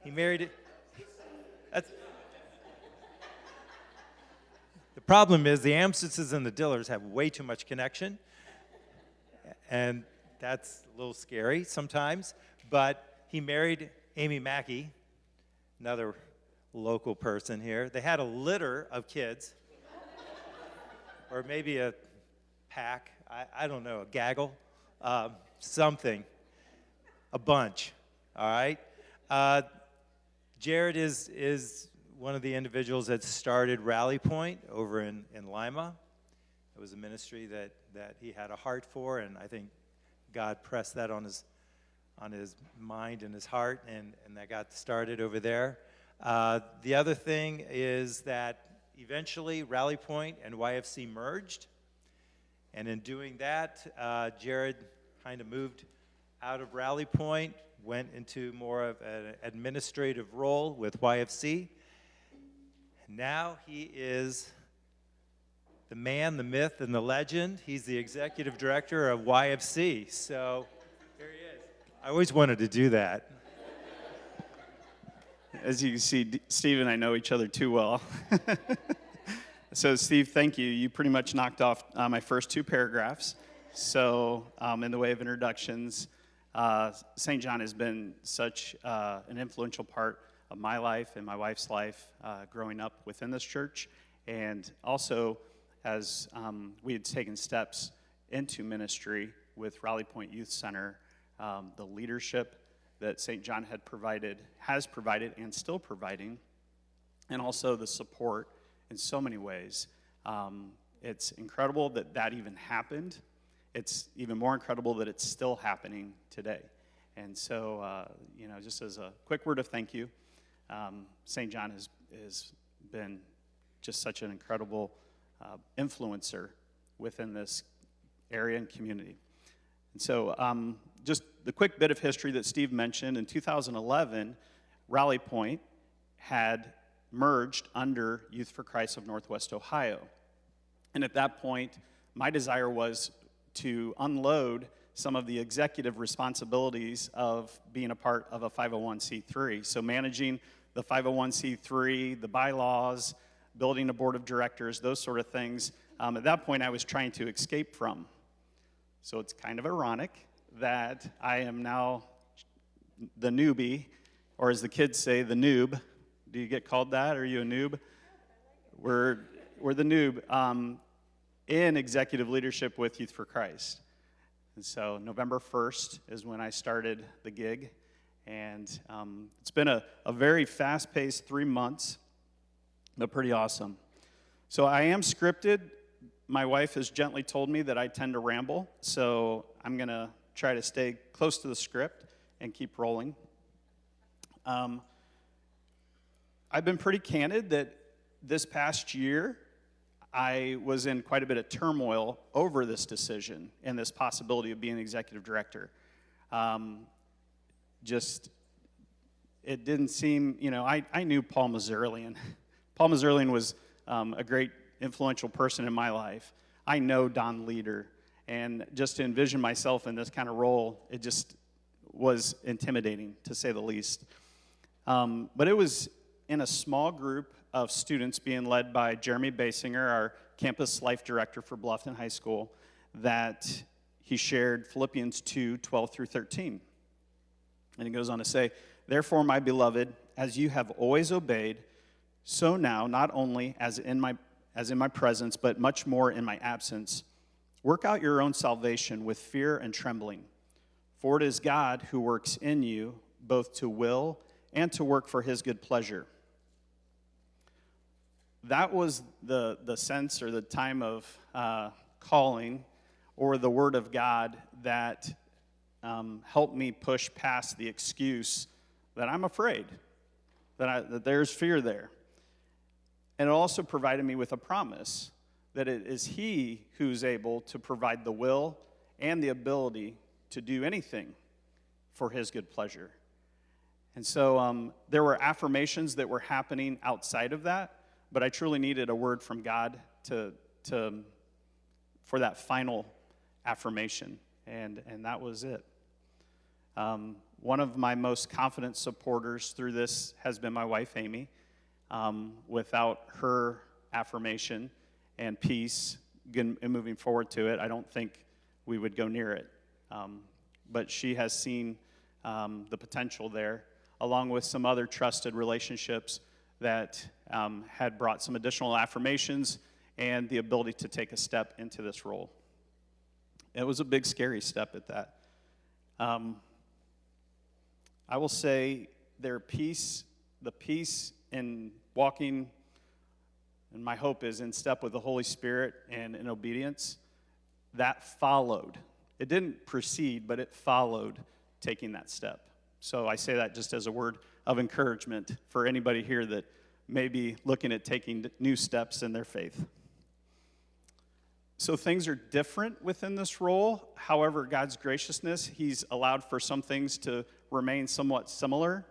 He married. The problem is the Amstutses and the Dillers have way too much connection, and that's a little scary sometimes. But he married Amy Mackey, another local person here. They had a litter of kids, or maybe a pack, I don't know, a gaggle, something, a bunch, all right? Jared is one of the individuals that started Rally Point over in Lima. It was a ministry that he had a heart for, and I think God pressed that on his mind and his heart, and that got started over there. The other thing is that eventually Rally Point and YFC merged, and in doing that, Jared kind of moved out of Rally Point, went into more of an administrative role with YFC. Now he is the man, the myth, and the legend. He's the executive director of YFC. So here he is. I always wanted to do that. As you can see, Steve and I know each other too well. So Steve, thank you. You pretty much knocked off my first two paragraphs. So in the way of introductions, St. John has been such an influential part of my life and my wife's life growing up within this church. And also, as we had taken steps into ministry with Rally Point Youth Center, the leadership that St. John has provided, and still providing, and also the support in so many ways. It's incredible that even happened. It's even more incredible that it's still happening today. And so, just as a quick word of thank you, St. John has been just such an incredible influencer within this area and community. And so just the quick bit of history that Steve mentioned, in 2011, Rally Point had merged under Youth for Christ of Northwest Ohio. And at that point, my desire was to unload some of the executive responsibilities of being a part of a 501c3. So managing the 501c3, the bylaws, building a board of directors, those sort of things. At that point, I was trying to escape from. So it's kind of ironic that I am now the newbie, or as the kids say, the noob. Do you get called that? Are you a noob? We're the noob in executive leadership with Youth for Christ. And so November 1st is when I started the gig. And it's been a very fast-paced 3 months, but pretty awesome. So I am scripted. my wife has gently told me that I tend to ramble, so I'm going to try to stay close to the script and keep rolling. I've been pretty candid that this past year, I was in quite a bit of turmoil over this decision and this possibility of being executive director. It didn't seem, I knew Paul Mazzurlian. Paul Mazzurlian was a great influential person in my life. I know Don Leader, and just to envision myself in this kind of role, it just was intimidating, to say the least. But it was in a small group of students being led by Jeremy Basinger, our campus life director for Bluffton High School, that he shared Philippians 2:12 through 13. And he goes on to say, "Therefore, my beloved, as you have always obeyed, so now, not only as in my presence, but much more in my absence, work out your own salvation with fear and trembling. For it is God who works in you, both to will and to work for his good pleasure." That was the sense or the time of calling or the word of God that helped me push past the excuse that I'm afraid, that there's fear there. And it also provided me with a promise that it is he who's able to provide the will and the ability to do anything for his good pleasure. And so there were affirmations that were happening outside of that, but I truly needed a word from God for that final affirmation, and that was it. One of my most confident supporters through this has been my wife, Amy. Without her affirmation and peace and moving forward to it, I don't think we would go near it. But she has seen the potential there, along with some other trusted relationships that had brought some additional affirmations and the ability to take a step into this role. It was a big, scary step at that. I will say the peace in walking, and my hope is in step with the Holy Spirit and in obedience, that followed. It didn't precede, but it followed taking that step. So I say that just as a word of encouragement for anybody here that may be looking at taking new steps in their faith. So things are different within this role. However, God's graciousness, he's allowed for some things to remain somewhat similar.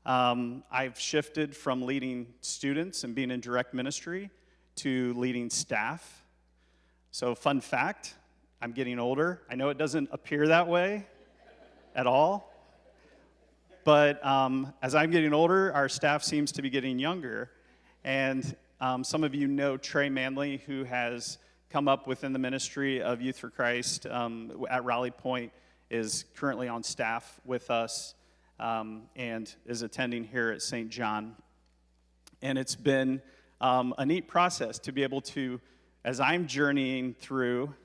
I've shifted from leading students and being in direct ministry to leading staff. So fun fact, I'm getting older. I know it doesn't appear that way at all. But as I'm getting older, our staff seems to be getting younger. And some of you know Trey Manley, who has come up within the ministry of Youth for Christ at Rally Point, is currently on staff with us and is attending here at St. John. And it's been a neat process to be able to, as I'm journeying through,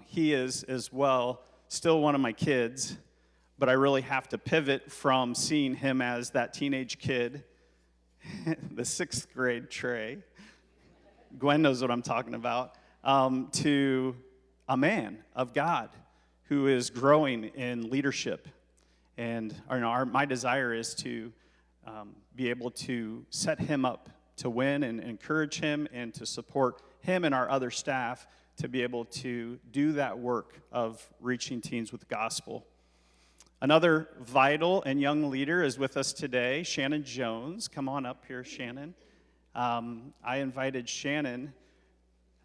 he is as well still one of my kids, but I really have to pivot from seeing him as that teenage kid, the 6th grade Trey, Gwen knows what I'm talking about, to a man of God who is growing in leadership. And my desire is to be able to set him up to win and encourage him and to support him and our other staff to be able to do that work of reaching teens with the gospel. Another vital and young leader is with us today, Shannon Jones. Come on up here, Shannon. I invited Shannon.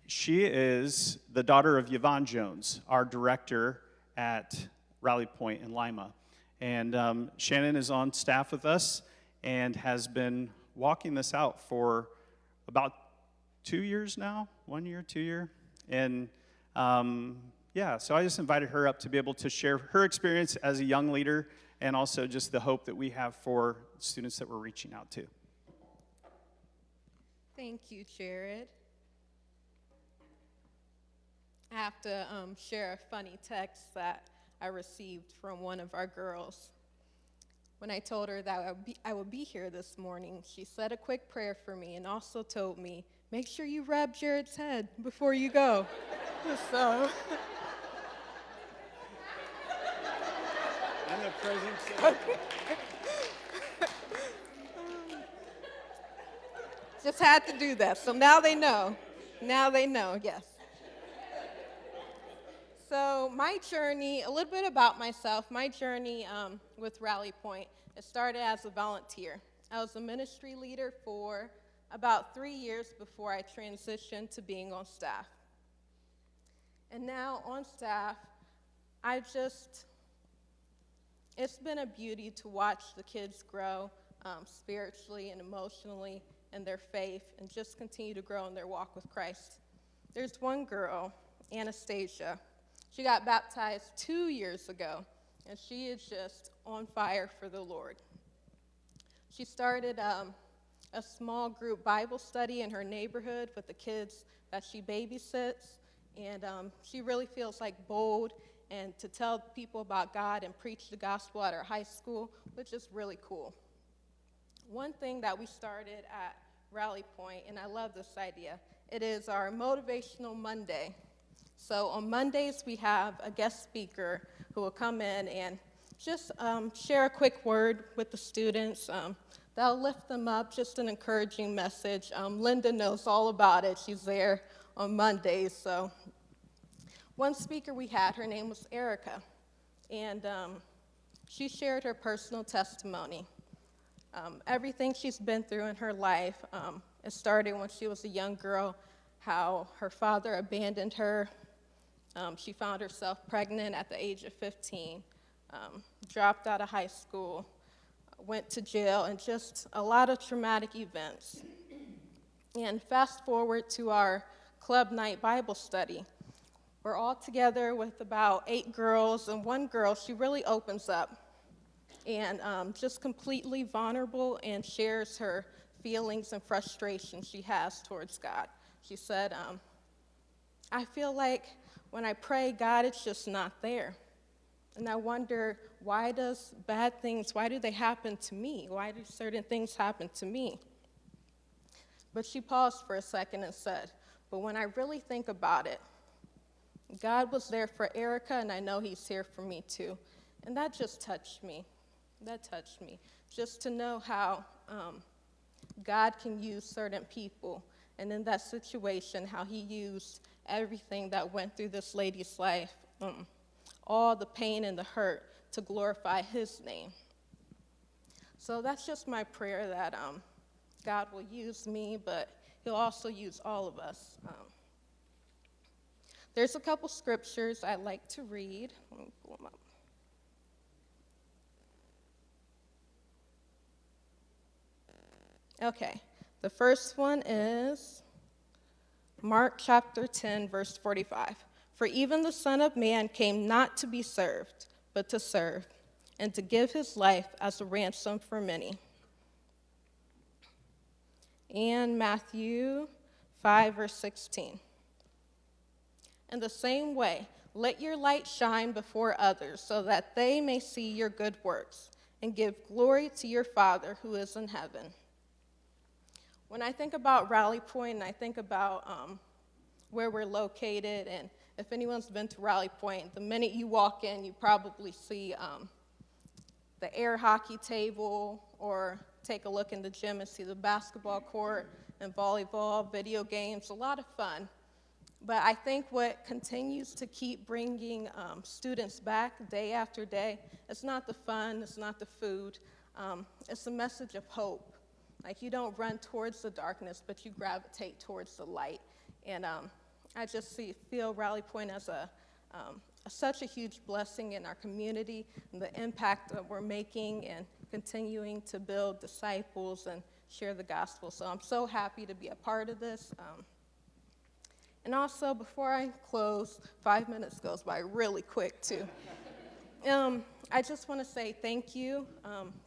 She is the daughter of Yvonne Jones, our director at Rally Point in Lima. And Shannon is on staff with us and has been walking this out for about 2 years now, 1 year, 2 year. And so I just invited her up to be able to share her experience as a young leader and also just the hope that we have for students that we're reaching out to. Thank you, Jared. I have to share a funny text that I received from one of our girls. When I told her that I would be here this morning, she said a quick prayer for me and also told me make sure you rub Jared's head before you go. So, In the presence of just had to do that. So now they know. Now they know, yes. So my journey, a little bit about myself, my journey with Rally Point, it started as a volunteer. I was a ministry leader for about 3 years before I transitioned to being on staff. And now on staff, it's been a beauty to watch the kids grow spiritually and emotionally in their faith and just continue to grow in their walk with Christ. There's one girl, Anastasia. She got baptized 2 years ago, and she is just on fire for the Lord. She started a small group Bible study in her neighborhood with the kids that she babysits, and she really feels like bold and to tell people about God and preach the gospel at her high school, which is really cool. One thing that we started at Rally Point, and I love this idea, it is our Motivational Monday. So on Mondays, we have a guest speaker who will come in and just share a quick word with the students. That'll lift them up, just an encouraging message. Linda knows all about it. She's there on Mondays. So one speaker we had, her name was Erica, and she shared her personal testimony. Everything she's been through in her life, it started when she was a young girl, how her father abandoned her. She found herself pregnant at the age of 15, dropped out of high school, went to jail, and just a lot of traumatic events. And fast forward to our club night Bible study. We're all together with about 8 girls, and one girl, she really opens up and just completely vulnerable and shares her feelings and frustrations she has towards God. She said, I feel like when I pray, God, it's just not there. And I wonder, why do they happen to me? Why do certain things happen to me? But she paused for a second and said, but when I really think about it, God was there for Erica, and I know he's here for me too. And that just touched me. That touched me. Just to know how God can use certain people. And in that situation, how he used everything that went through this lady's life, all the pain and the hurt, to glorify his name. So that's just my prayer, that God will use me, but he'll also use all of us. There's a couple scriptures I'd like to read. Let me pull them up. Okay, the first one is Mark chapter 10, verse 45. For even the Son of Man came not to be served, but to serve, and to give his life as a ransom for many. And Matthew 5, verse 16. In the same way, let your light shine before others, so that they may see your good works, and give glory to your Father who is in heaven. When I think about Rally Point, and I think about where we're located, and if anyone's been to Rally Point, the minute you walk in, you probably see the air hockey table, or take a look in the gym and see the basketball court and volleyball, video games, a lot of fun. But I think what continues to keep bringing students back day after day, it's not the fun, it's not the food, it's a message of hope. Like, you don't run towards the darkness, but you gravitate towards the light. And I just feel Rally Point as such a huge blessing in our community, and the impact that we're making and continuing to build disciples and share the gospel. So I'm so happy to be a part of this. And also, before I close, 5 minutes goes by really quick, too. I just want to say thank you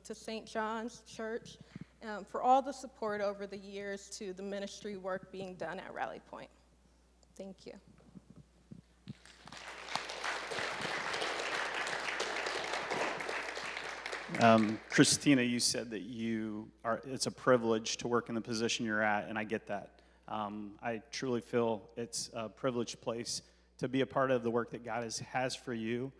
to St. John's Church for all the support over the years to the ministry work being done at Rally Point. Thank you. Christina, you said that it's a privilege to work in the position you're at, and I get that. I truly feel it's a privileged place to be a part of the work that God has for you.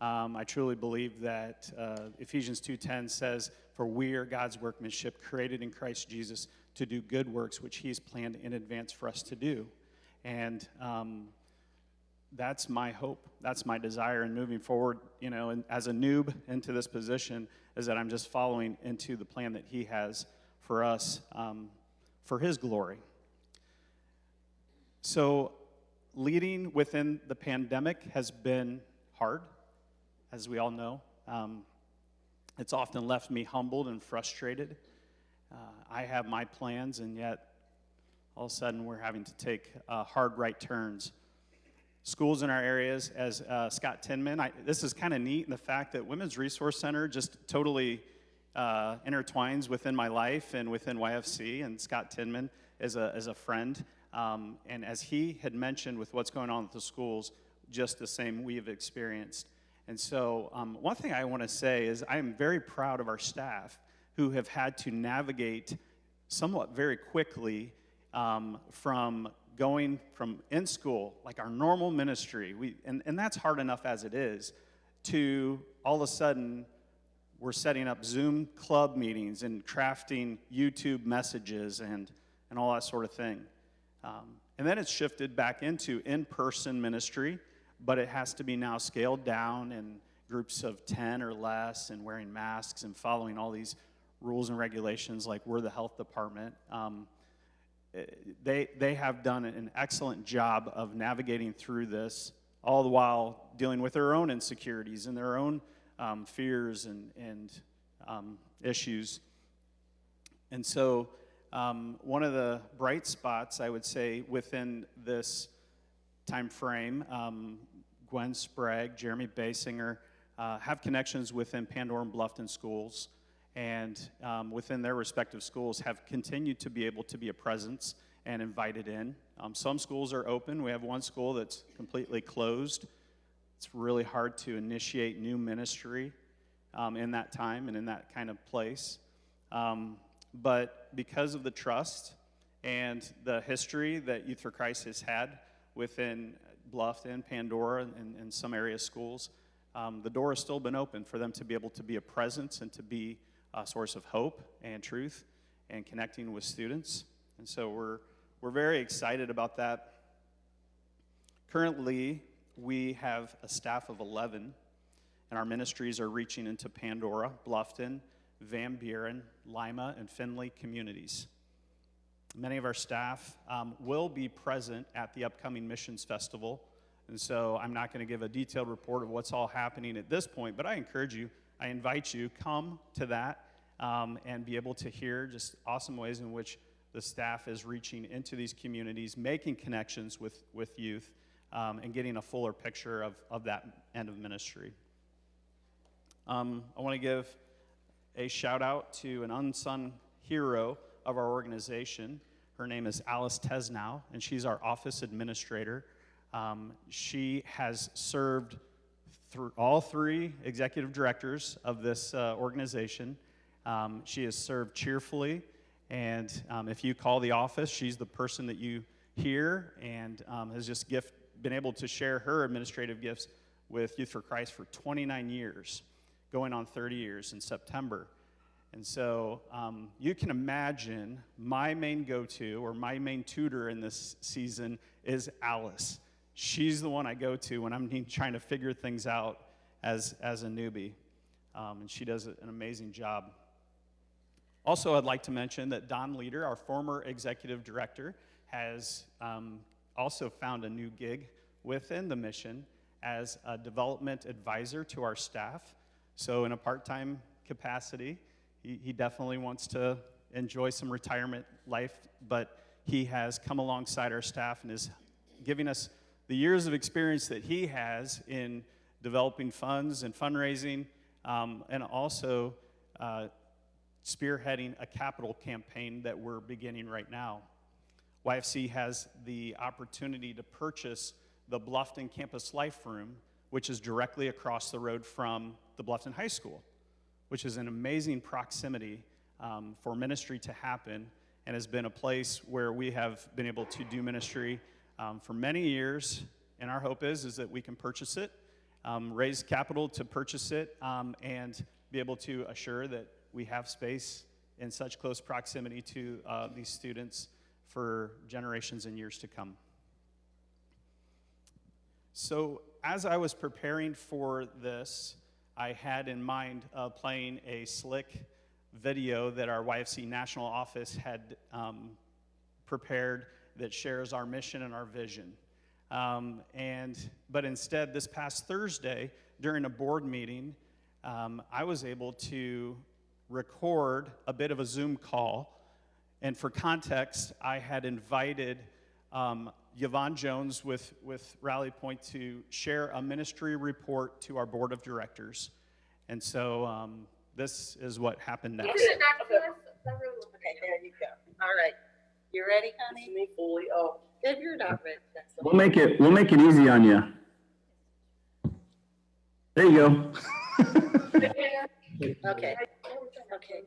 I truly believe that Ephesians 2:10 says, "For we are God's workmanship, created in Christ Jesus to do good works, which He's planned in advance for us to do." And that's my hope. That's my desire in moving forward, and as a noob into this position, is that I'm just following into the plan that He has for us for His glory. So leading within the pandemic has been hard, as we all know. It's often left me humbled and frustrated. I have my plans, and yet all of a sudden we're having to take hard right turns. Schools in our areas, as Scott Tinman, this is kind of neat in the fact that Women's Resource Center just totally intertwines within my life and within YFC, and Scott Tinman is a friend. And as he had mentioned with what's going on with the schools, just the same we have experienced. And so one thing I want to say is I am very proud of our staff who have had to navigate somewhat very quickly from going from in school, like our normal ministry, and that's hard enough as it is, to all of a sudden we're setting up Zoom club meetings and crafting YouTube messages and all that sort of thing. And then it's shifted back into in-person ministry, but it has to be now scaled down in groups of 10 or less and wearing masks and following all these rules and regulations like we're the health department. They have done an excellent job of navigating through this, all the while dealing with their own insecurities and their own fears and issues. And so one of the bright spots, I would say, within this time frame, Gwen Sprague, Jeremy Basinger, have connections within Pandora and Bluffton schools, and within their respective schools have continued to be able to be a presence and invited in. Some schools are open. We have one school that's completely closed. It's really hard to initiate new ministry in that time and in that kind of place. But because of the trust and the history that Youth for Christ has had within Bluffton, Pandora, and some area schools, the door has still been open for them to be able to be a presence and to be a source of hope and truth and connecting with students. And so we're very excited about that. Currently, we have a staff of 11, and our ministries are reaching into Pandora, Bluffton, Van Buren, Lima, and Findlay communities. Many of our staff will be present at the upcoming Missions Festival, and so I'm not going to give a detailed report of what's all happening at this point, but I invite you, come to that and be able to hear just awesome ways in which the staff is reaching into these communities, making connections with youth, and getting a fuller picture of that end of ministry. I want to give a shout out to an unsung hero of our organization. Her name is Alice Tesnow, and she's our office administrator. She has served through all three executive directors of this organization. She has served cheerfully, and if you call the office, she's the person that you hear, and has just been able to share her administrative gifts with Youth for Christ for 29 years, going on 30 years in September. And so you can imagine my main go-to or my main tutor in this season is Alice. She's the one I go to when I'm trying to figure things out as a newbie. And she does an amazing job. Also, I'd like to mention that Don Leader, our former executive director, has also found a new gig within the mission as a development advisor to our staff. So in a part-time capacity, he definitely wants to enjoy some retirement life, but he has come alongside our staff and is giving us the years of experience that he has in developing funds and fundraising, and also spearheading a capital campaign that we're beginning right now. YFC has the opportunity to purchase the Bluffton Campus Life Room, which is directly across the road from the Bluffton High School, which is an amazing proximity for ministry to happen. and has been a place where we have been able to do ministry for many years. And our hope is that we can purchase it, raise capital to purchase it, and be able to assure that we have space in such close proximity to these students for generations and years to come. So as I was preparing for this, I had in mind playing a slick video that our YFC national office had prepared that shares our mission and our vision. But instead, this past Thursday, during a board meeting, I was able to record a bit of a Zoom call. And for context, I had invited Yvonne Jones with Rally Point to share a ministry report to our board of directors. And so this is what happened next. Okay, there you go. All right. You ready, honey? Me fully. Oh, if you're not ready, that's okay. We'll make it easy on you. There you go. Okay. Okay.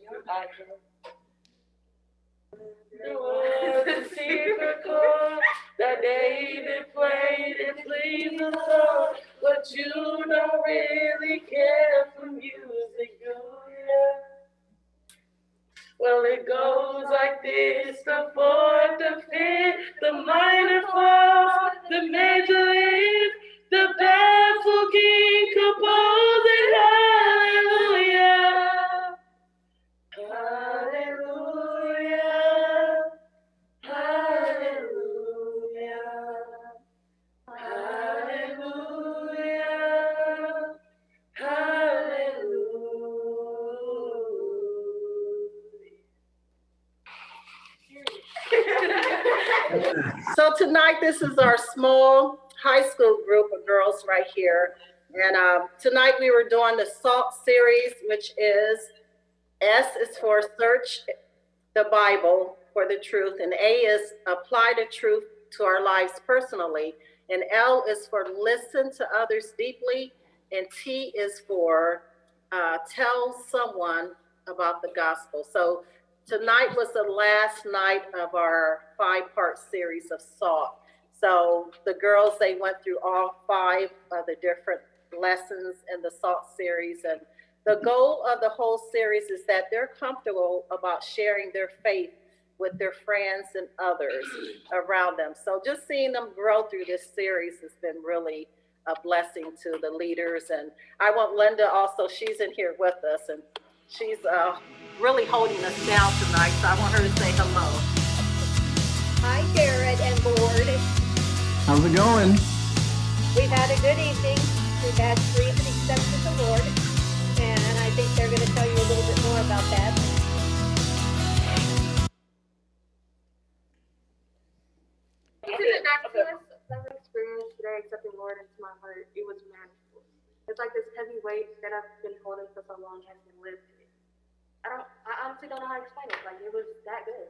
The secret chord that David played, it pleased the Lord, but you don't really care for music, do ya? Well, it goes like this: the fourth, the fifth, the minor fall, the major is the baffled king composing hallelujah. Hallelujah, hallelujah, hallelujah, hallelujah. So tonight, this is our small high school group of girls right here. And tonight we were doing the SALT series, which is S is for search the Bible for the truth, and A is apply the truth to our lives personally, and L is for listen to others deeply, and T is for tell someone about the gospel. So tonight was the last night of our 5-part series of SALT. So the girls, they went through all 5 of the different lessons in the SALT series, and the goal of the whole series is that they're comfortable about sharing their faith with their friends and others around them. So just seeing them grow through this series has been really a blessing to the leaders. And I want Linda also, she's in here with us, and she's really holding us down tonight. So I want her to say hello. Hi, Jared and board. How's it going? We've had a good evening. We've had 3 that accepted the Lord, and I think they're going to tell you a little bit more about that. That experience today, accepting the Lord into my heart, it was magical. It's like this heavy weight that I've been holding for so long has been lifted. I honestly don't know how to explain it. Like, it was that good.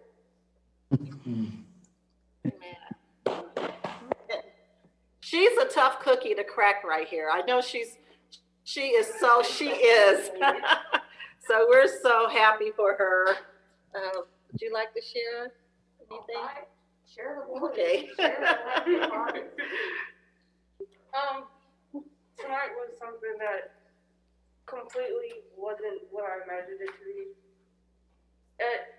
She's a tough cookie to crack right here. I know she is. So we're so happy for her. Would you like to share anything? Share the Lord. Okay. Tonight was something that completely wasn't what I imagined it to be.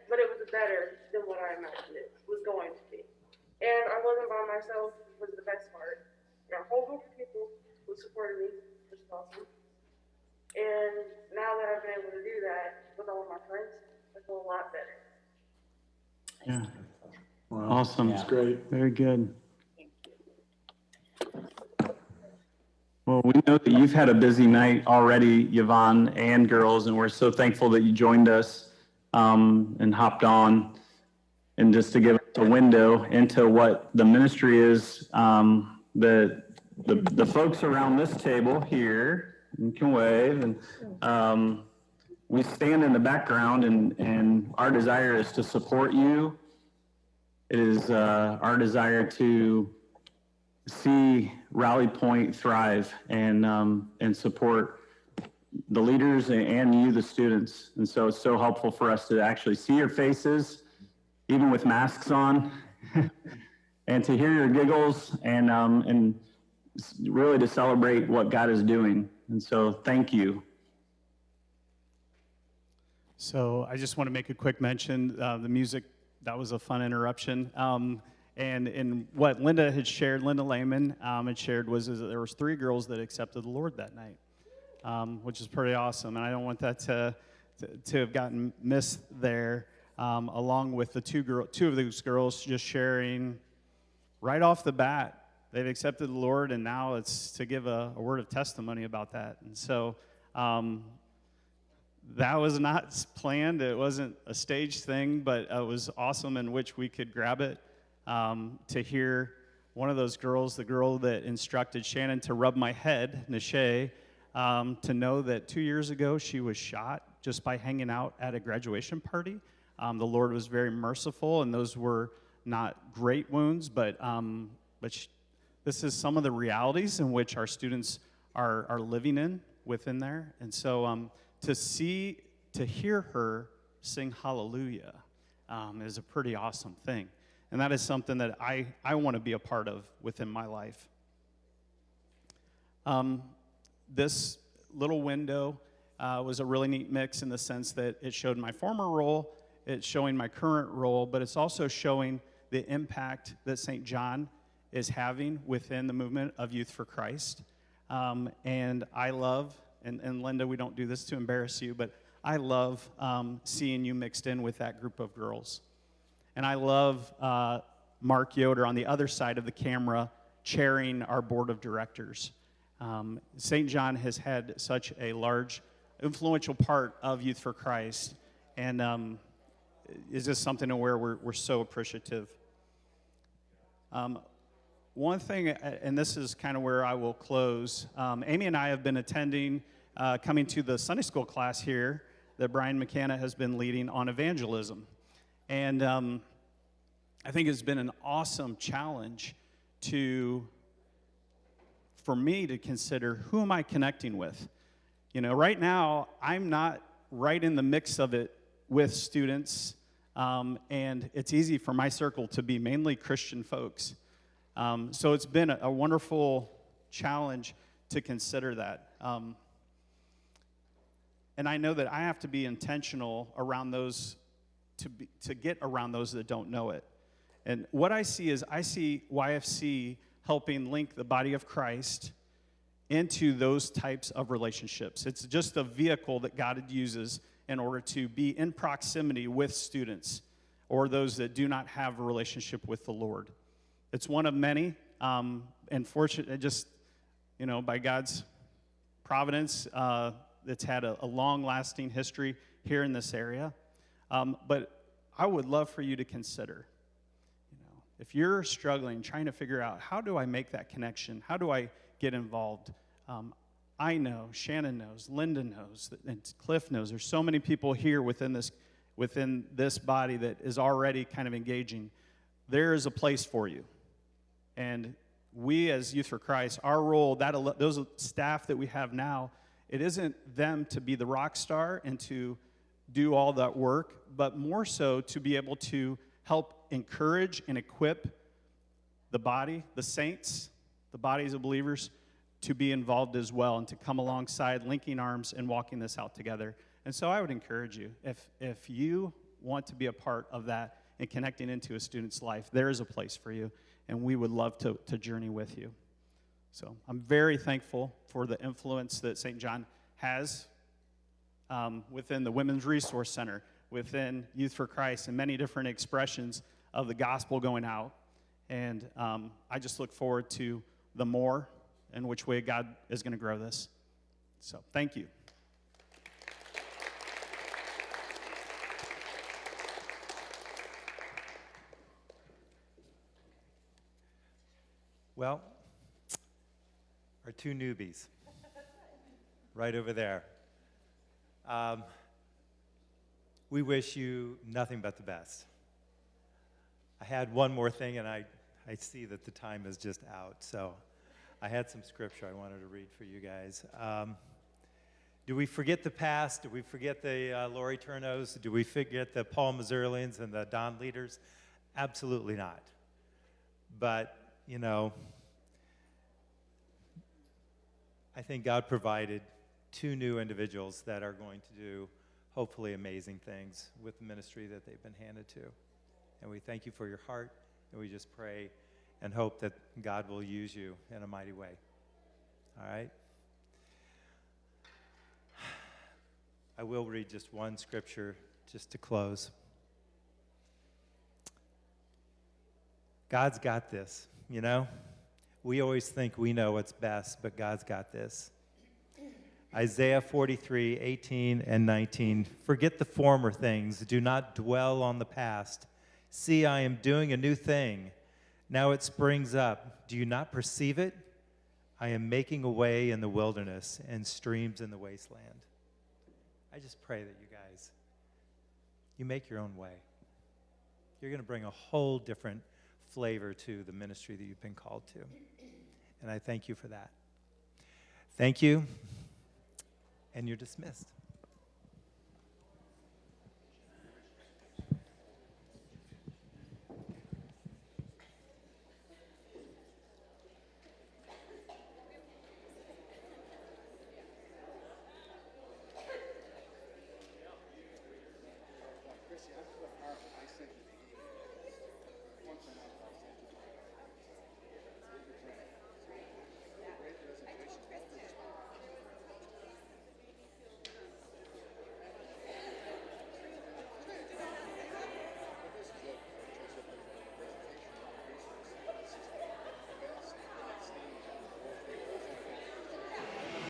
But it was better than what I imagined it was going to be. And I wasn't by myself, was the best part. There are a whole group of people who supported me, which is awesome. And now that I've been able to do that with all of my friends, I feel a lot better. Yeah. Wow. Awesome. That's great. Very good. Well, we know that you've had a busy night already, Yvonne and girls, and we're so thankful that you joined us and hopped on. And just to give us a window into what the ministry is, the folks around this table here, you can wave, and we stand in the background, and our desire is to support you. It is our desire to see Rally Point thrive and support the leaders and you, the students. And so it's so helpful for us to actually see your faces even with masks on, and to hear your giggles and really to celebrate what God is doing. And so thank you. So I just want to make a quick mention. The music, that was a fun interruption. And what Linda had shared, Linda Lehman had shared was that there was 3 girls that accepted the Lord that night, which is pretty awesome. And I don't want that to have gotten missed there, along with the 2 of those girls just sharing right off the bat. They've accepted the Lord, and now it's to give a word of testimony about that. And so that was not planned. It wasn't a staged thing, but it was awesome in which we could grab it to hear one of those girls, the girl that instructed Shannon to rub my head, Nishay, to know that 2 years ago she was shot just by hanging out at a graduation party. The Lord was very merciful, and those were not great wounds, but this is some of the realities in which our students are living in within there. And so to hear her sing hallelujah is a pretty awesome thing. And that is something that I want to be a part of within my life. This little window was a really neat mix in the sense that it showed my former role, it's showing my current role, but it's also showing the impact that St. John is having within the movement of Youth for Christ. And I love, and Linda, we don't do this to embarrass you, but I love seeing you mixed in with that group of girls. And I love Mark Yoder on the other side of the camera chairing our board of directors. St. John has had such a large, influential part of Youth for Christ, and is just something where we're so appreciative. One thing, and this is kind of where I will close, Amy and I have been attending, coming to the Sunday school class here that Brian McKenna has been leading on evangelism. And I think it's been an awesome challenge for me to consider, who am I connecting with? You know, right now, I'm not right in the mix of it with students, and it's easy for my circle to be mainly Christian folks. So it's been a wonderful challenge to consider that. And I know that I have to be intentional around those, to get around those that don't know it. And what I see is, I see YFC helping link the body of Christ into those types of relationships. It's just a vehicle that God uses in order to be in proximity with students or those that do not have a relationship with the Lord. It's one of many, and fortunately, just, you know, by God's providence, it's had a long-lasting history here in this area. But I would love for you to consider, you know, if you're struggling, trying to figure out, how do I make that connection? How do I get involved? I know, Shannon knows, Linda knows, and Cliff knows. There's so many people here within this body that is already kind of engaging. There is a place for you. And we as Youth for Christ, our role, those staff that we have now, it isn't them to be the rock star and to do all that work, but more so to be able to help encourage and equip the body, the saints, the bodies of believers, to be involved as well and to come alongside, linking arms and walking this out together. And so I would encourage you, if you want to be a part of that and connecting into a student's life, there is a place for you, and we would love to journey with you. So I'm very thankful for the influence that St. John has within the Women's Resource Center, within Youth for Christ, and many different expressions of the gospel going out. And I just look forward to the more in which way God is going to grow this. So thank you. Well, our 2 newbies, right over there. We wish you nothing but the best. I had one more thing, and I see that the time is just out, so I had some scripture I wanted to read for you guys. Do we forget the past? Do we forget the Lori Turnos? Do we forget the Paul Mazurlians and the Don leaders? Absolutely not. But, you know, I think God provided 2 new individuals that are going to do hopefully amazing things with the ministry that they've been handed to. And we thank you for your heart, and we just pray and hope that God will use you in a mighty way. All right? I will read just one scripture just to close. God's got this, you know? We always think we know what's best, but God's got this. Isaiah 43, 18 and 19. Forget the former things. Do not dwell on the past. See, I am doing a new thing. Now it springs up. Do you not perceive it? I am making a way in the wilderness and streams in the wasteland. I just pray that you guys, you make your own way. You're going to bring a whole different flavor to the ministry that you've been called to. And I thank you for that. Thank you. And you're dismissed.